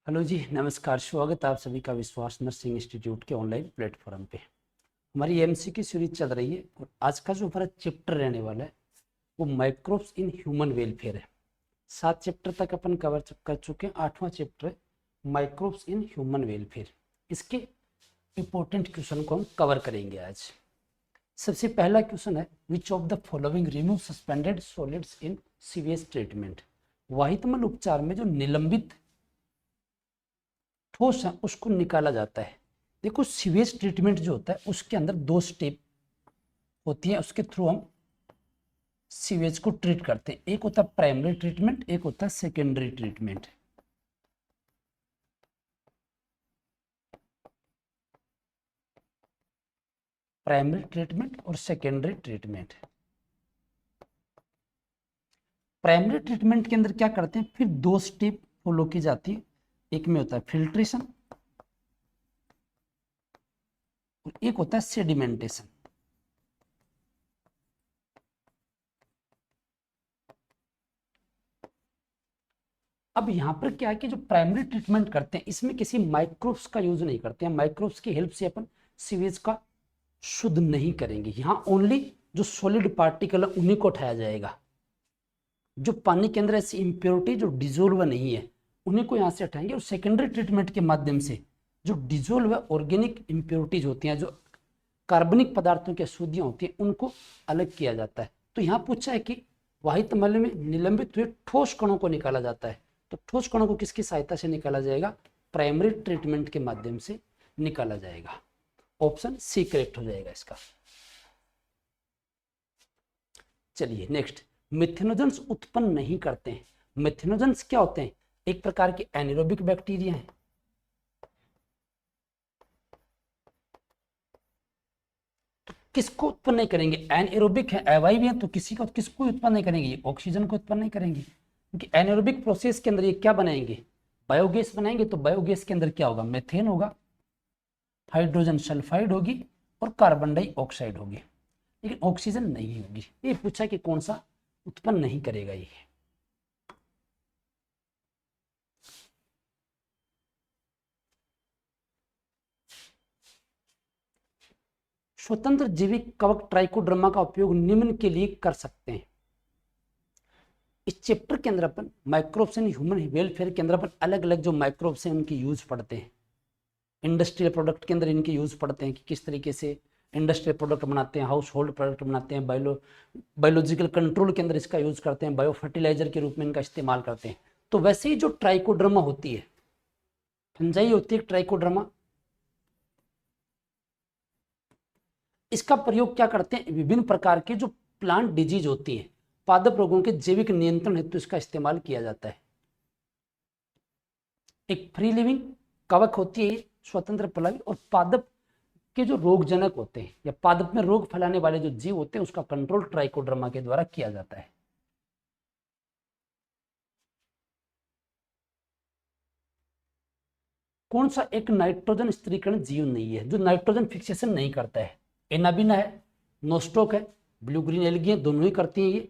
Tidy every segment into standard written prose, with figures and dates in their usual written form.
Hello जी, नमस्कार। स्वागत है आप सभी का विश्वास नर्सिंग इंस्टीट्यूट के ऑनलाइन प्लेटफॉर्म पे। हमारी एमसीक्यू सीरीज चल रही है और आज का जो हमारा चैप्टर रहने वाला है वो माइक्रोब्स इन ह्यूमन वेलफेयर है। 7 चैप्टर तक अपन कवर कर चुके हैं। 8वां चैप्टर है माइक्रोब्स इन ह्यूमन वेलफेयर। इसके इंपॉर्टेंट क्वेश्चन को हम कवर करेंगे आज। सबसे पहला क्वेश्चन है, which of the following remove suspended solids in sewage treatment. वाहितमल उपचार में जो निलंबित ठोस है उसको निकाला जाता है। देखो, सीवेज ट्रीटमेंट जो होता है उसके अंदर 2 स्टेप होती है, उसके थ्रू हम सीवेज को ट्रीट करते हैं। एक होता है प्राइमरी ट्रीटमेंट, एक होता है सेकेंडरी ट्रीटमेंट। प्राइमरी ट्रीटमेंट और सेकेंडरी ट्रीटमेंट। प्राइमरी ट्रीटमेंट के अंदर क्या करते हैं, फिर 2 स्टेप फॉलो की जाती है। एक में होता है फिल्ट्रेशन और एक होता है सेडिमेंटेशन। अब यहाँ पर क्या है कि जो प्राइमरी ट्रीटमेंट करते हैं इसमें किसी माइक्रोब्स का यूज नहीं करते हैं। माइक्रोब्स की हेल्प से अपन सीवेज का शुद्ध नहीं करेंगे। यहाँ ओनली जो सॉलिड पार्टिकल है उन्हीं को उठाया जाएगा। जो पानी के अंदर ऐसी इम्प्योरिटी जो डिजोल्व नहीं है उन्हीं को यहाँ से हटाएंगे। और सेकेंडरी ट्रीटमेंट के माध्यम से जो डिजोल्व ऑर्गेनिक इम्प्योरिटीज होती हैं, जो कार्बनिक पदार्थों की अशुद्धियाँ होती हैं, उनको अलग किया जाता है। तो यहाँ पूछा है कि वाहितमल में निलंबित हुए ठोस कणों को निकाला जाता है। तो ठोस कणों को किसकी सहायता से निकाला जाएगा? प्राइमरी ट्रीटमेंट के माध्यम से निकाला जाएगा। ऑप्शन सी करेक्ट हो जाएगा इसका। चलिए नेक्स्ट, मिथेनोजेंस उत्पन्न नहीं करते हैं। मिथेनोजेंस क्या होते हैं? एक प्रकार के एनारोबिक बैक्टीरिया हैं। तो किसको उत्पन्न नहीं करेंगे? एनारोबिक है, अवायवी है, तो किसको उत्पन्न नहीं करेंगे? ये ऑक्सीजन को उत्पन्न नहीं करेंगे, क्योंकि एनारोबिक प्रोसेस के अंदर ये क्या बनाएंगे? बायोगैस बनाएंगे। तो बायोगैस के अंदर क्या होगा? मेथेन होगा, हाइड्रोजन सल्फाइड होगी और कार्बन डाइऑक्साइड होगी, लेकिन ऑक्सीजन नहीं होगी। ये पूछा कि कौन सा उत्पन्न नहीं करेगा ये। स्वतंत्र जैविक कवक ट्राइकोडर्मा का उपयोग निम्न के लिए कर सकते हैं। इस चैप्टर के अंदर अपन माइक्रोब्स इन ह्यूमन वेलफेयर के अंदर अपन अलग अलग जो माइक्रोब्स हैं उनकी यूज पढ़ते हैं। इंडस्ट्रियल प्रोडक्ट के अंदर इनके यूज पढ़ते हैं कि किस तरीके से इंडस्ट्रियल प्रोडक्ट बनाते हैं, हाउस होल्ड प्रोडक्ट बनाते हैं, बायोलॉजिकल कंट्रोल के अंदर इसका यूज करते हैं, बायो फर्टिलाइजर के रूप में इनका इस्तेमाल करते हैं। तो वैसे ही जो ट्राइकोडर्मा होती है, फंजाई होती है ट्राइकोडर्मा, इसका प्रयोग क्या करते हैं? विभिन्न प्रकार के जो प्लांट डिजीज होती है, पादप रोगों के जैविक नियंत्रण हेतु तो इसका इस्तेमाल किया जाता है। एक फ्री लिविंग कवक होती है स्वतंत्र पलावी, और पादप के जो रोगजनक होते हैं या पादप में रोग फैलाने वाले जो जीव होते हैं उसका कंट्रोल ट्राइकोडर्मा के द्वारा किया जाता है। कौन सा एक नाइट्रोजन स्थिरीकरण जीव नहीं है जो नाइट्रोजन फिक्सेशन नहीं करता है? एनाबिना है, नोस्टोक है, ब्लू ग्रीन एल्गी है, दोनों ही करती हैं ये।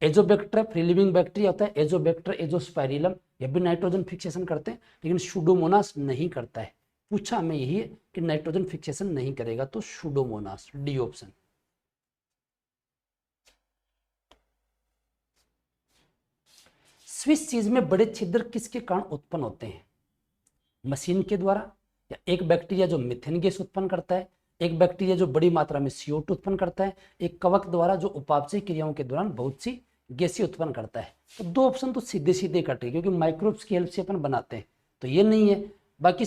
एजोबैक्टर फ्री लिविंग बैक्टीरिया होता है, एजोबैक्टर एजोस्पाइरिलम, ये भी नाइट्रोजन फिक्सेशन करते हैं, लेकिन सुडोमोनास नहीं करता है। पूछा हमें यही है कि नाइट्रोजन फिक्सेशन नहीं करेगा, तो Pseudomonas, D option. Swiss cheese में बड़े छिद्र किसके कारण उत्पन्न होते हैं? मशीन के द्वारा, या एक बैक्टीरिया जो मिथेन गैस उत्पन्न करता है, एक बैक्टीरिया जो बड़ी मात्रा में CO2 उत्पन्न करता है, एक कवक द्वारा जो उपापचय क्रियाओं के दौरान बहुत सी गैसें उत्पन्न करता है। तो 2 ऑप्शन तो सीधे सीधे कट गए, क्योंकि माइक्रोब्स की हेल्प से अपन बनाते हैं, तो ये नहीं है। बाकी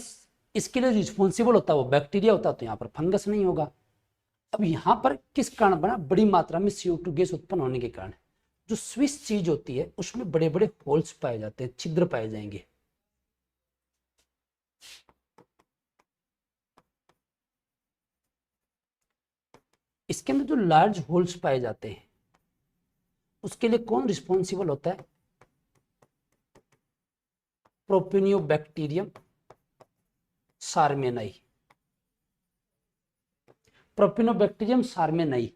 इसके लिए रिस्पॉन्सिबल होता है वो बैक्टीरिया होता है, तो यहाँ पर फंगस नहीं होगा। अब यहाँ पर किस कारण बना? बड़ी मात्रा में CO2 गैस उत्पन्न होने के कारण। जो स्विस चीज होती है उसमें बड़े बड़े होल्स पाए जाते हैं, छिद्र पाए जाएंगे। इसके अंदर जो लार्ज होल्स पाए जाते हैं उसके लिए कौन रिस्पॉन्सिबल होता है? प्रोपिनियोबैक्टीरियम सार्मेनाई। प्रोपिनोबैक्टीरियम सार्मेनाई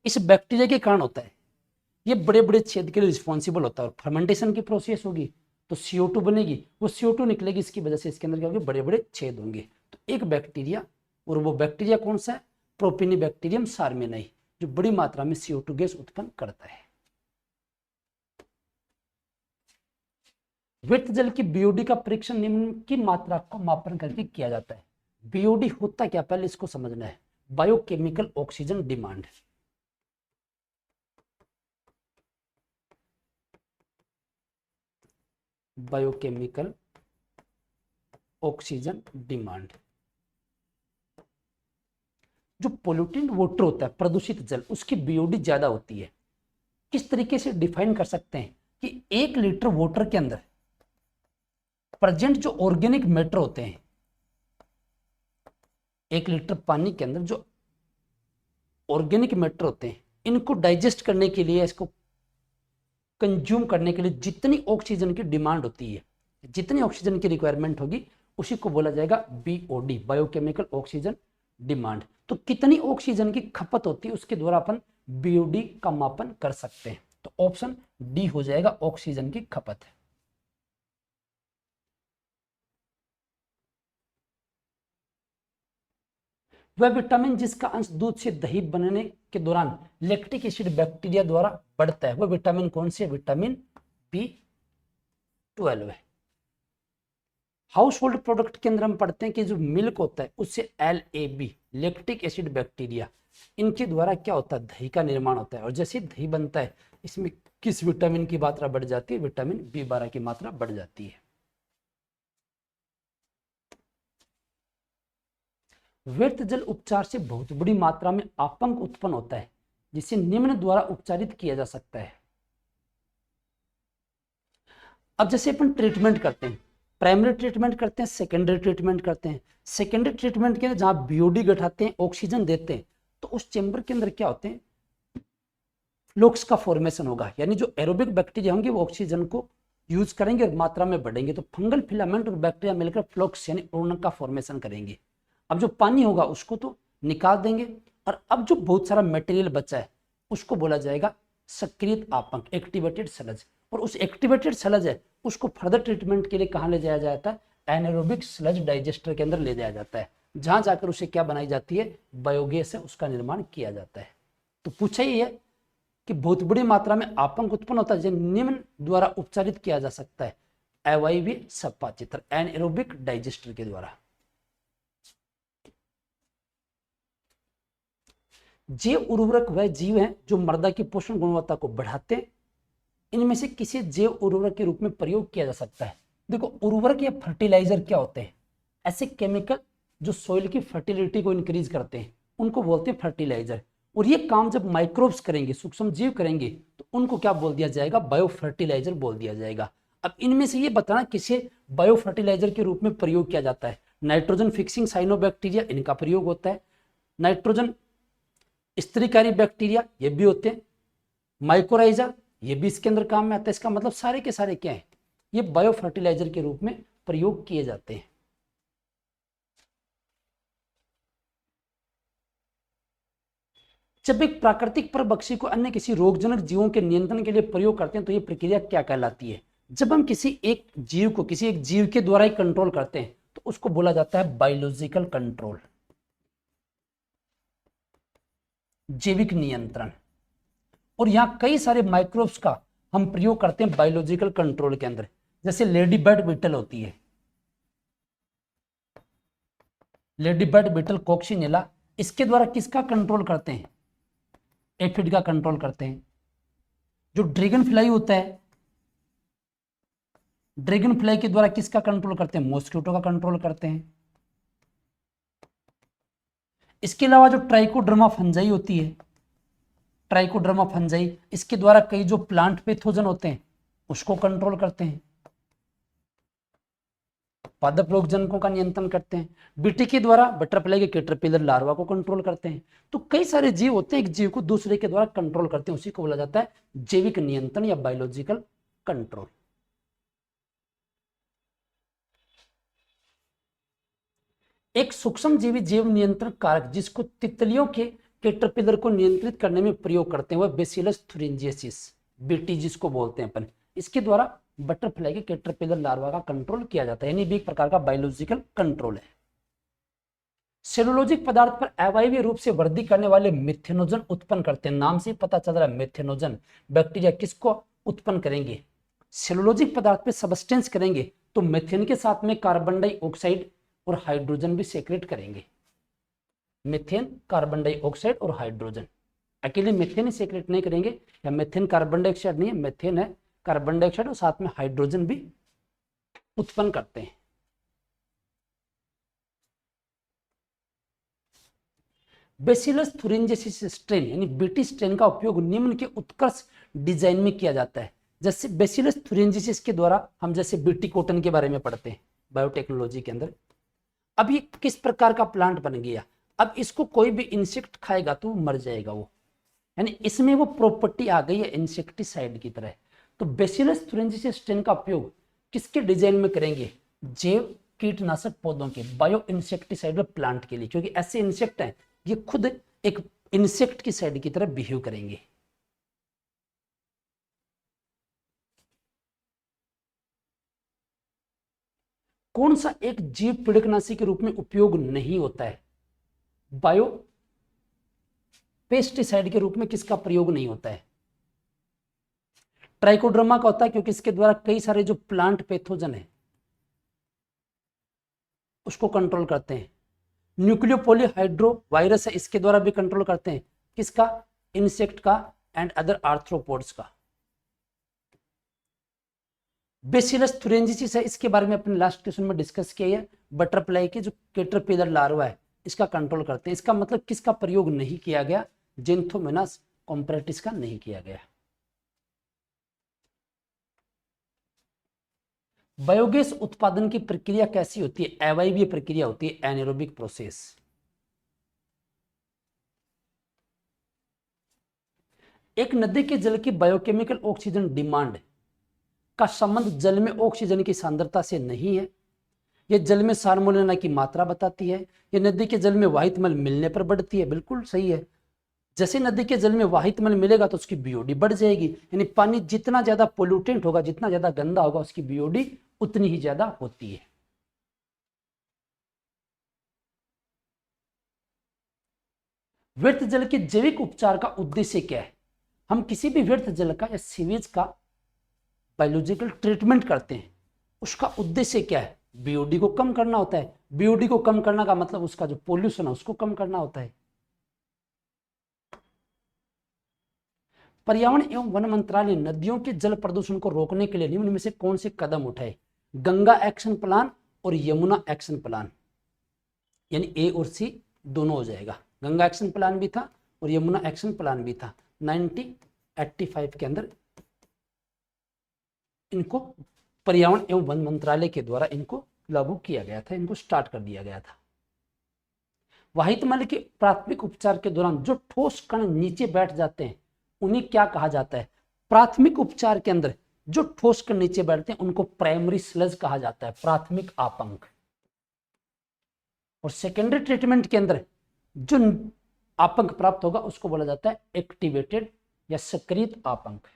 इस बैक्टीरिया के कारण होता है। ये बड़े बड़े छेद के लिए रिस्पॉन्सिबल होता है, और फर्मेंटेशन की प्रोसेस होगी तो CO2 बनेगी, वो CO2 निकलेगी, इसकी वजह से इसके अंदर क्या होंगे, बड़े बड़े छेद होंगे। तो एक बैक्टीरिया, और वो बैक्टीरिया कौन सा है, प्रोपिनिबैक्टीरियम सार्मेनाई, जो बड़ी मात्रा में CO2 गैस उत्पन्न करता है। व्यक्त जल की बीओडी का परीक्षण निम्न की मात्रा को मापन करके किया जाता है। बीओडी होता क्या, पहले इसको समझना है। Biochemical oxygen demand, biochemical oxygen demand. जो पोल्यूटेंट वाटर होता है, प्रदूषित जल, उसकी बीओडी ज्यादा होती है। किस तरीके से डिफाइन कर सकते हैं कि 1 लीटर वाटर के अंदर प्रेजेंट जो ऑर्गेनिक मैटर होते हैं, 1 लीटर पानी के अंदर जो ऑर्गेनिक मैटर होते हैं, इनको डाइजेस्ट करने के लिए, इसको कंज्यूम करने के लिए जितनी ऑक्सीजन की डिमांड होती है, जितनी ऑक्सीजन की रिक्वायरमेंट होगी, उसी को बोला जाएगा बीओडी, बायोकेमिकल ऑक्सीजन डिमांड। तो कितनी ऑक्सीजन की खपत होती है, उसके द्वारा अपन बीओडी का मापन कर सकते हैं। तो ऑप्शन डी हो जाएगा, ऑक्सीजन की खपत है। वह विटामिन जिसका अंश दूध से दही बनने के दौरान लैक्टिक एसिड बैक्टीरिया द्वारा बढ़ता है, वह विटामिन कौन सी है, विटामिन B12 है। हाउस होल्ड प्रोडक्ट के अंदर हम पढ़ते हैं कि जो मिल्क होता है उससे LAB, लैक्टिक एसिड बैक्टीरिया, इनके द्वारा क्या होता है, दही का निर्माण होता है। और जैसे दही बनता है, इसमें किस विटामिन की मात्रा बढ़ जाती है, विटामिन B12 की मात्रा बढ़ जाती है। व्यर्थ जल उपचार से बहुत बड़ी मात्रा में आपंक उत्पन्न होता है, जिसे निम्न द्वारा उपचारित किया जा सकता है। अब जैसे अपन ट्रीटमेंट करते हैं, प्राइमरी ट्रीटमेंट करते हैं, सेकेंडरी ट्रीटमेंट करते हैं। सेकेंडरी ट्रीटमेंट के अंदर जहां बीओडी घटाते हैं, ऑक्सीजन देते हैं, तो उस चेंबर के अंदर क्या होते हैं, फ्लोक्स का फॉर्मेशन होगा, यानी जो एरोबिक बैक्टीरिया होंगे वो ऑक्सीजन को यूज करेंगे और मात्रा में बढ़ेंगे, तो फंगल फिलामेंट और बैक्टीरिया मिलकर फ्लोक्स यानी उर्णक का फॉर्मेशन करेंगे। अब जो पानी होगा उसको तो निकाल देंगे, और अब जो बहुत सारा मटेरियल बचा है उसको बोला जाएगा सक्रिय आपंक, एक्टिवेटेड स्लज। और उस एक्टिवेटेड स्लज है उसको फर्दर ट्रीटमेंट के लिए कहाँ ले जाया जाता है, एनारोबिक स्लज डाइजेस्टर के अंदर ले जाया जाता है, जहां जाकर उसे क्या बनाई जाती है, बायोगैस है, उसका निर्माण किया जाता है। तो पूछा ही है कि बहुत बड़ी मात्रा में आपंक उत्पन्न होता है, जो निम्न द्वारा उपचारित किया जा सकता है, एवाईवी सप्पाचित्र, एनारोबिक डाइजेस्टर के द्वारा। जैव उर्वरक वह जीव हैं जो मृदा की पोषण गुणवत्ता को बढ़ाते हैं। इनमें से किसी जैव उर्वरक के रूप में प्रयोग किया जा सकता है। देखो, उर्वरक या फर्टिलाइजर क्या होते हैं, ऐसे केमिकल जो सॉइल की फर्टिलिटी को इंक्रीज करते हैं, उनको बोलते हैं फर्टिलाइजर। और ये काम जब माइक्रोब्स करेंगे, सूक्ष्म जीव करेंगे, तो उनको क्या बोल दिया जाएगा, बायो फर्टिलाइजर बोल दिया जाएगा। अब इनमें से ये बताना किसे बायो फर्टिलाइजर के रूप में प्रयोग किया जाता है। नाइट्रोजन फिक्सिंग साइनोबैक्टीरिया, इनका प्रयोग होता है। नाइट्रोजन स्त्रीकारी बैक्टीरिया, ये भी होते हैं। माइकोराइजा, ये भी इसके अंदर काम में आता है। इसका मतलब सारे के सारे क्या है, ये बायो फर्टिलाइजर के रूप में प्रयोग किए जाते हैं। जब एक प्राकृतिक परभक्षी को अन्य किसी रोगजनक जीवों के नियंत्रण के लिए प्रयोग करते हैं, तो ये प्रक्रिया क्या कहलाती है। जब हम किसी एक जीव को किसी एक जीव के द्वारा ही कंट्रोल करते हैं, तो उसको बोला जाता है बायोलॉजिकल कंट्रोल, जैविक नियंत्रण। और यहां कई सारे माइक्रोब्स का हम प्रयोग करते हैं बायोलॉजिकल कंट्रोल के अंदर। जैसे लेडी बर्ड बीटल होती है, लेडी बर्ड बीटल कॉक्सिनेला, इसके द्वारा किसका कंट्रोल करते हैं, एफिड का कंट्रोल करते हैं। जो ड्रैगन फ्लाई होता है, ड्रैगन फ्लाई के द्वारा किसका कंट्रोल करते हैं, मॉस्किटो का कंट्रोल करते हैं। इसके अलावा जो ट्राइकोडर्मा फंजाई होती है, ट्राइकोडर्मा फंजाई, इसके द्वारा कई जो प्लांट पैथोजन होते हैं उसको कंट्रोल करते हैं, पादप रोगजनकों का नियंत्रण करते हैं। बीटी के द्वारा बटरफ्लाई के कैटरपिलर लार्वा को कंट्रोल करते हैं। तो कई सारे जीव होते हैं, एक जीव को दूसरे के द्वारा कंट्रोल करते हैं, उसी को बोला जाता है जैविक नियंत्रण या बायोलॉजिकल कंट्रोल। एक सूक्ष्म जीवी जैव नियंत्रण कारक जिसको तितलियों के कैटरपिलर को नियंत्रित करने में प्रयोग करते हैं, वह बेसिलस थुरिंजियसिस, बीटी जिसको बोलते हैं अपन। इसके द्वारा बटरफ्लाई के कैटरपिलर लार्वा का कंट्रोल किया जाता है, यानी भी एक प्रकार का बायोलॉजिकल कंट्रोल है। सेलुलोजिक पदार्थ पर अवायवीय रूप से वृद्धि करने वाले मिथेनोजन उत्पन्न करते हैं। नाम से पता चल रहा है मिथेनोजन। बैक्टीरिया किसको उत्पन्न करेंगे? सेलुलोजिक पदार्थ पे सबस्टेंस करेंगे तो मीथेन के साथ में कार्बन डाइऑक्साइड और हाइड्रोजन भी सेक्रेट करेंगे। मीथेन, कार्बन डाइऑक्साइड और हाइड्रोजन। अकेले मीथेन ही सेक्रेट नहीं करेंगे, या मीथेन कार्बन डाइऑक्साइड नहीं है, मीथेन है, कार्बन डाइऑक्साइड और साथ में हाइड्रोजन भी उत्पन्न करते हैं। बेसिलस थुरिंजेसिस स्ट्रेन यानी बीटी स्ट्रेन का उपयोग निम्न के उत्कृष्ट डिजाइन में किया जाता है। जैसे बेसिलस थुरिंजेसिस के द्वारा हम जैसे बीटी कॉटन के बारे में पढ़ते हैं बायोटेक्नोलॉजी के अंदर। अब ये किस प्रकार का प्लांट बन गया? अब इसको कोई भी इंसेक्ट खाएगा तो मर जाएगा वो, यानी इसमें वो प्रॉपर्टी आ गई है इंसेक्टिसाइड की तरह। तो बेसिलस थुरिंजेसिस स्ट्रेन का उपयोग किसके डिजाइन में करेंगे? जैव कीटनाशक पौधों के, बायो इंसेक्टिसाइड प्लांट के लिए, क्योंकि ऐसे इंसेक्ट हैं ये खुद एक इंसेक्ट की साइड की तरह बिहेव करेंगे। कौन सा एक जीव पीड़कनाशी के रूप में उपयोग नहीं होता है? बायो पेस्टिसाइड के रूप में किसका प्रयोग नहीं होता है? ट्राइकोड्रामा का होता है, क्योंकि इसके द्वारा कई सारे जो प्लांट पैथोजन है उसको कंट्रोल करते हैं। न्यूक्लियोपोलीहाइड्रो वायरस है, इसके द्वारा भी कंट्रोल करते हैं। किसका? इंसेक्ट का एंड अदर आर्थ्रोपोड्स का। बेसिलस थुरिंजेसिस है, इसके बारे में अपने लास्ट क्वेश्चन में डिस्कस किया है। बटरफ्लाई के जो कैटरपिलर लार्वा है इसका कंट्रोल करते हैं। इसका मतलब किसका प्रयोग नहीं किया गया? जेंथोमेनास कॉम्परेटिस का नहीं किया गया। बायोगैस उत्पादन की प्रक्रिया कैसी होती है? अवायवीय प्रक्रिया होती है, एनारोबिक प्रोसेस। एक नदी के जल की बायोकेमिकल ऑक्सीजन डिमांड का संबंध जल में ऑक्सीजन की सांद्रता से नहीं है। यह जल में सार्मोनिला की मात्रा बताती है। यह नदी के जल में वाहित मल मिलने पर बढ़ती है। बिल्कुल सही है। जैसे नदी के जल में वाहित मल मिलेगा तो उसकी बीओडी बढ़ जाएगी, यानी पानी जितना ज्यादा पोल्यूटेंट होगा, जितना ज्यादा गंदा होगा, उसकी बीओडी उतनी ही ज्यादा होती है। व्यर्थ जल के जैविक उपचार का उद्देश्य क्या है? हम किसी भी व्यर्थ जल का या सीवेज का बायोलॉजिकल ट्रीटमेंट करते हैं, उसका उद्देश्य क्या है? बीओडी को कम करना होता है। बीओडी को कम करना का मतलब उसका जो पोल्यूशन है उसको कम करना होता है। पर्यावरण एवं वन मंत्रालय नदियों के जल प्रदूषण को रोकने के लिए निम्न में से कौन से कदम उठाए? गंगा एक्शन प्लान और यमुना एक्शन प्लान, यानी ए और सी दोनों हो जाएगा। गंगा एक्शन प्लान भी था और यमुना एक्शन प्लान भी था। 1985 के अंदर इनको पर्यावरण एवं वन मंत्रालय के द्वारा इनको लागू किया गया था, इनको स्टार्ट कर दिया गया था। वाहित मल के प्राथमिक उपचार के दौरान जो ठोस कण नीचे बैठ जाते हैं उन्हें क्या कहा जाता है? प्राथमिक उपचार के अंदर जो ठोस कण नीचे बैठते हैं उनको प्राइमरी स्लज कहा जाता है, प्राथमिक आपंक। और सेकेंडरी ट्रीटमेंट के अंदर जो आपंक प्राप्त होगा उसको बोला जाता है एक्टिवेटेड या सक्रिय आपंक।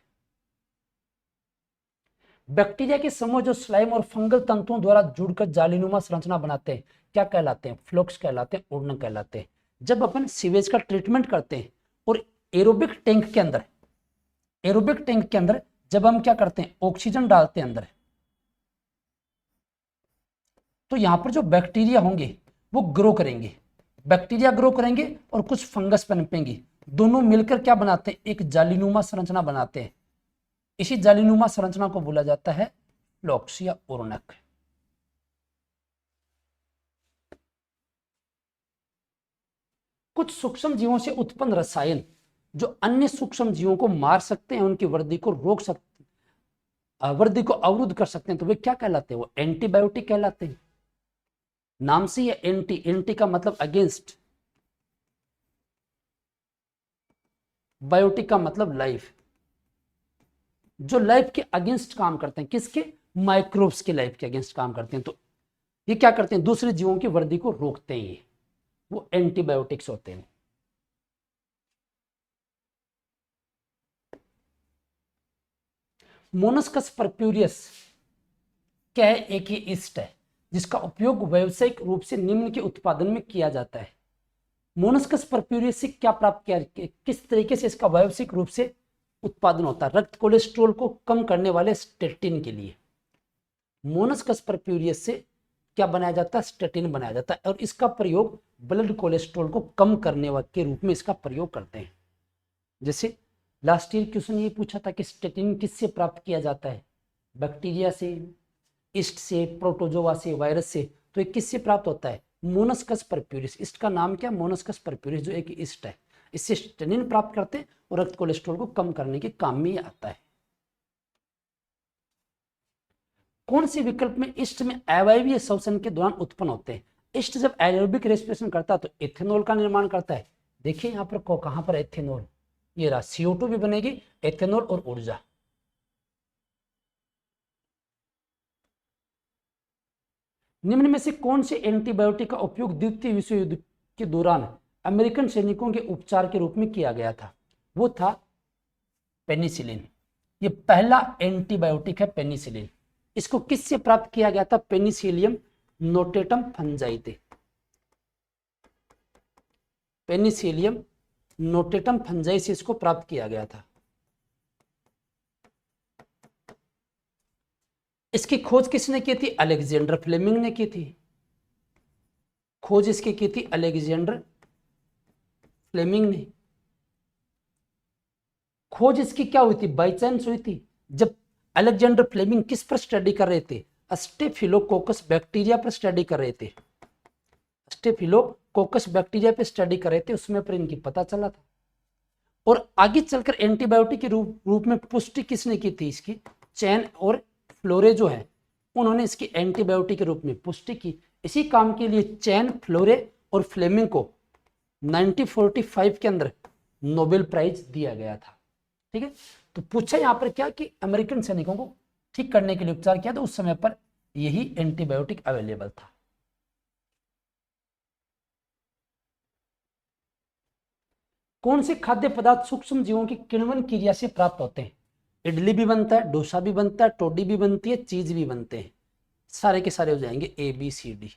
बैक्टीरिया के समूह जो स्लाइम और फंगल तंतुओं द्वारा जुड़कर जालीनुमा संरचना बनाते हैं क्या कहलाते हैं? फ्लोक्स कहलाते हैं, उड़न कहलाते हैं। जब अपन सीवेज का ट्रीटमेंट करते हैं और एरोबिक टैंक के अंदर जब हम क्या करते हैं? ऑक्सीजन डालते हैं अंदर, तो यहां पर जो बैक्टीरिया होंगे वो ग्रो करेंगे। बैक्टीरिया ग्रो करेंगे और कुछ फंगस पनपेंगे, दोनों मिलकर क्या बनाते हैं? एक जालीनुमा संरचना बनाते हैं। इसी जालीनुमा संरचना को बोला जाता है फ्लोक्स या उर्नक। कुछ सूक्ष्म जीवों से उत्पन्न रसायन जो अन्य सूक्ष्म जीवों को मार सकते हैं, उनकी वृद्धि को रोक सकते हैं, वृद्धि को अवरुद्ध कर सकते हैं, तो वे क्या कहलाते हैं? वो एंटीबायोटिक कहलाते हैं। नाम से ही एंटी, एंटी का मतलब अगेंस्ट, बायोटिक का मतलब लाइफ। जो लाइफ के अगेंस्ट काम करते हैं, किसके? माइक्रोब्स के लाइफ के अगेंस्ट काम करते हैं। तो ये क्या करते हैं? दूसरे जीवों की वृद्धि को रोकते हैं, ये वो एंटीबायोटिक्स होते हैं। मोनस्कस परप्यूरियस क्या है? एक ही ईस्ट है जिसका उपयोग व्यावसायिक रूप से निम्न के उत्पादन में किया जाता है। मोनस्कस परप्यूरियस से क्या प्राप्त किया, किस तरीके से इसका व्यावसायिक रूप से उत्पादन होता है? रक्त कोलेस्ट्रॉल को कम करने वाले स्टेटिन के लिए मोनस्कस परप्यूरियस से क्या बनाया जाता है? स्टेटिन बनाया जाता है, और इसका प्रयोग ब्लड कोलेस्ट्रॉल को कम करने के रूप में इसका प्रयोग करते हैं। जैसे लास्ट ईयर क्वेश्चन ये पूछा था कि स्टेटिन किससे प्राप्त किया जाता है? बैक्टीरिया से, ईस्ट से, प्रोटोजोआ से, वायरस से। तो ये किससे प्राप्त होता है? मोनस्कस परप्यूरिस। ईस्ट का नाम क्या? मोनस्कस परप्यूरिस, जो एक ईस्ट है। इससे स्टेटिन प्राप्त करते हैं और रक्त कोलेस्ट्रॉल को कम करने के काम में आता है। कौन से विकल्प में ईस्ट में अवायवीय श्वसन के दौरान उत्पन्न होते हैं? ईस्ट जब एरोबिक रेस्पिरेशन करता है तो इथेनॉल का निर्माण करता है। देखिए यहाँ पर कहां पर इथेनॉल, ये रहा, CO2 भी बनेगी, इथेनॉल और ऊर्जा। निम्न में से कौन से एंटीबायोटिक का उपयोग द्वितीय विश्व युद्ध के दौरान अमेरिकन सैनिकों के उपचार के रूप में किया गया था? वो था पेनिसिलिन। ये पहला एंटीबायोटिक है पेनिसिलिन। इसको किससे प्राप्त किया गया था? पेनिसिलियम नोटेटम फंजाइते। पेनिसिलियम नोटेटम फंजाई से इसको प्राप्त किया गया था। इसकी खोज किसने की थी? अलेक्जेंडर फ्लेमिंग ने की थी। खोज इसकी की थी अलेक्जेंडर फ्लेमिंग ने। खोज इसकी क्या हुई थी? बाई चांस हुई थी। जब अलेक्जेंडर फ्लेमिंग किस पर स्टडी कर रहे थे? स्टेफिलोकोकस बैक्टीरिया पर स्टडी कर रहे थे। स्टेफिलोकोकस बैक्टीरिया पे स्टडी कर रहे थे, उसमें पर इनकी पता चला था। और आगे चलकर एंटीबायोटिक के रूप में पुष्टि किसने की थी? इसकी चैन और फ्लोरे जो है, उन्होंने इसकी एंटीबायोटिक के रूप में पुष्टि की। इसी काम के लिए चैन, फ्लोरे और फ्लेमिंग को 1945 के अंदर नोबेल प्राइज दिया गया था। ठीक है, तो पूछा यहां पर क्या कि अमेरिकन सैनिकों को ठीक करने के लिए उपचार किया, तो उस समय पर यही एंटीबायोटिक अवेलेबल था। कौन से खाद्य पदार्थ सूक्ष्म जीवों की किण्वन क्रिया से प्राप्त होते हैं? इडली भी बनता है, डोसा भी बनता है, टोडी भी बनती है, चीज भी बनते हैं। सारे के सारे हो जाएंगे ABCD।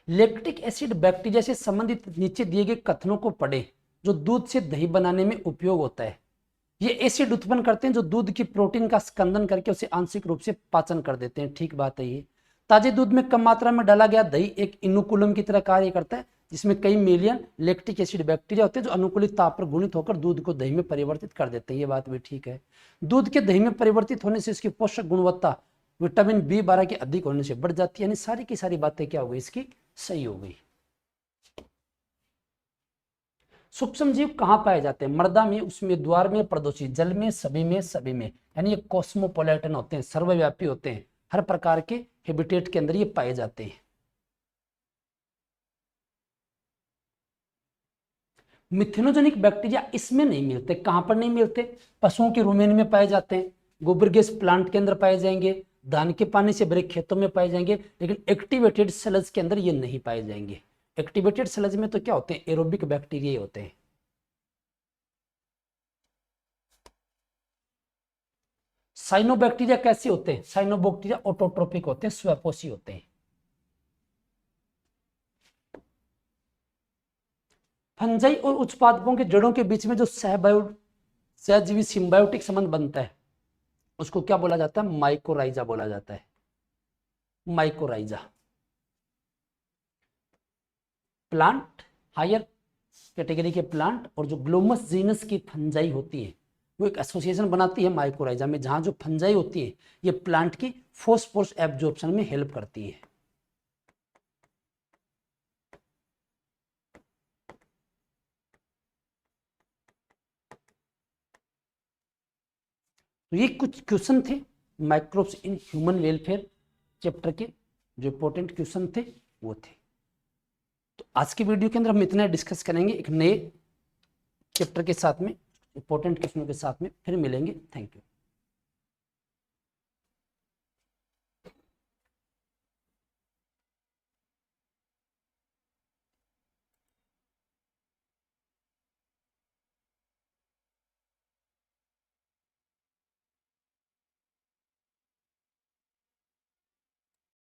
लैक्टिक एसिड बैक्टीरिया से संबंधित नीचे दिए गए कथनों को पढ़ें जो दूध से दही बनाने में उपयोग होता है। ये एसिड उत्पन्न करते हैं जो दूध की प्रोटीन का स्कंदन करके उसे आंशिक रूप से पाचन कर देते हैं। ठीक बात है ये। ताजे दूध में कम मात्रा में डाला गया दही एक इनुकुलम की तरह कार्य करता है, जिसमें कई मिलियन लैक्टिक एसिड बैक्टीरिया होते हैं जो अनुकूलित ताप पर गुणित होकर दूध को दही में परिवर्तित कर देते हैं। ये बात भी ठीक है। दूध के दही में परिवर्तित होने से इसकी पोषक गुणवत्ता विटामिन B12 के अधिक होने से बढ़ जाती है। यानी सारी की सारी बातें क्या हो गई? इसकी सही हो गई। सूक्ष्म जीव कहां पाए जाते हैं? मृदा में, उसमें द्वार में, प्रदोषी जल में, सभी में, सभी में। यानी ये कॉस्मोपोलिटन होते हैं, सर्वव्यापी होते हैं, हर प्रकार के हैबिटेट के अंदर ये पाए जाते हैं। मिथेनोजेनिक बैक्टीरिया इसमें नहीं मिलते। कहां पर नहीं मिलते? पशुओं के रुमेन में पाए जाते हैं, गोबर गैस प्लांट के अंदर पाए जाएंगे, धान के पानी से भरे खेतों में पाए जाएंगे, लेकिन एक्टिवेटेड सेल्स के अंदर ये नहीं पाए जाएंगे। एक्टिवेटेड सेल्स में तो क्या होते हैं? एरोबिक बैक्टीरिया होते हैं। साइनोबैक्टीरिया कैसे होते हैं? साइनोबैक्टीरिया ऑटोट्रोपिक होते हैं, स्वपोषी होते हैं। फंजाई और उच्च पादपों के जड़ों के बीच में जो सहजीवी सिम्बायोटिक संबंध बनता है उसको क्या बोला जाता है? माइकोराइजा बोला जाता है। माइकोराइजा। प्लांट, हायर कैटेगरी के प्लांट और जो ग्लोमस जीनस की फंजाई होती है वो एक एसोसिएशन बनाती है माइकोराइजा में, जहां जो फंजाई होती है ये प्लांट की फॉस्फोरस एब्जॉर्प्शन में हेल्प करती है। तो ये कुछ क्वेश्चन थे microbes in human welfare chapter के, जो इंपॉर्टेंट क्वेश्चन थे वो थे। तो आज की वीडियो के अंदर हम इतना डिस्कस करेंगे, एक नए चैप्टर के साथ में, इंपॉर्टेंट क्वेश्चनों के साथ में फिर मिलेंगे। Thank you.